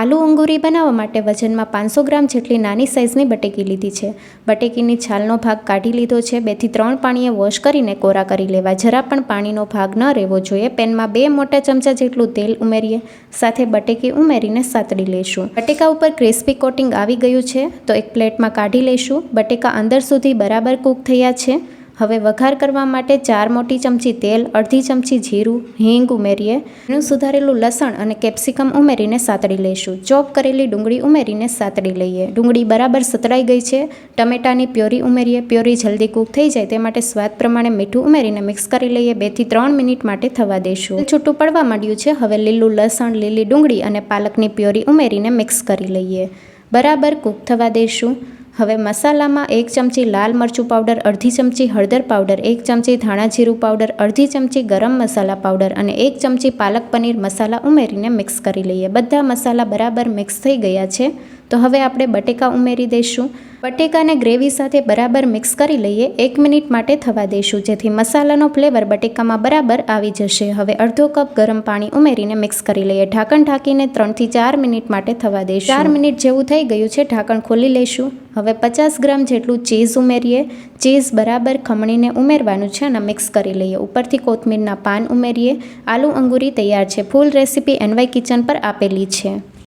આલુ અંગૂરી બનાવવા માટે વજનમાં 500 ગ્રામ જેટલી નાની સાઇઝની બટેકી લીધી છે. બટેકીની છાલનો ભાગ કાઢી લીધો છે. 2 થી 3 પાણીએ વોશ કરીને કોરા કરી લેવા. જરા પણ પાણીનો ભાગ ન રહેવો જોઈએ. પેનમાં 2 મોટા ચમચા જેટલું તેલ ઉમેરીએ. સાથે બટેકી ઉમેરીને સાતળી લઈશું. બટેકા ઉપર ક્રિસ્પી કોટિંગ આવી ગયું છે તો એક પ્લેટમાં કાઢી લઈશું. બટેકા અંદર સુધી બરાબર કૂક થયા છે. હવે વઘાર કરવા માટે 4 મોટી ચમચી તેલ, અડધી ચમચી જીરું, હિંગ ઉમેરીએ. એનું સુધારેલું લસણ અને કેપ્સિકમ ઉમેરીને સાતળી લઈશું. ચોપ કરેલી ડુંગળી ઉમેરીને સાતળી લઈએ. ડુંગળી બરાબર સતળાઈ ગઈ છે. ટમેટાની પ્યોરી ઉમેરીએ. પ્યોરી જલ્દી કૂક થઈ જાય તે માટે સ્વાદ પ્રમાણે મીઠું ઉમેરીને મિક્સ કરી લઈએ. 2 થી 3 મિનિટ માટે થવા દઈશું. છૂટું પડવા માંડ્યું છે. હવે લીલું લસણ, લીલી ડુંગળી અને પાલકની પ્યોરી ઉમેરીને મિક્સ કરી લઈએ. બરાબર કૂક થવા દઈશું. હવે મસાલામાં 1 ચમચી લાલ મરચું પાવડર, અડધી ચમચી હળદર પાવડર, 1 ચમચી ધાણા જીરું પાવડર, અડધી ચમચી ગરમ મસાલા પાવડર અને 1 ચમચી પાલક પનીર મસાલા ઉમેરીને મિક્સ કરી લઈએ. બધા મસાલા બરાબર મિક્સ થઈ ગયા છે તો હવે આપણે બટેકા ઉમેરી દઈશું. બટેકાને ગ્રેવી સાથે બરાબર મિક્સ કરી લઈએ. 1 મિનિટ માટે થવા દઈશું જેથી મસાલાનો ફ્લેવર બટેકામાં બરાબર આવી જશે. હવે અડધો કપ ગરમ પાણી ઉમેરીને મિક્સ કરી લઈએ. ઢાંકણ ઢાંકીને 3 થી 4 મિનિટ માટે થવા દઈશું. 4 મિનિટ જેવું થઈ ગયું છે. ઢાંકણ ખોલી લઈશું. હવે 50 ગ્રામ જેટલું ચીઝ ઉમેરીએ. ચીઝ બરાબર ખમણીને ઉમેરવાનું છે અને મિક્સ કરી લઈએ. ઉપરથી કોથમીરના પાન ઉમેરીએ. આલુ અંગૂરી તૈયાર છે. ફૂલ રેસીપી NY કિચન પર આપેલી છે.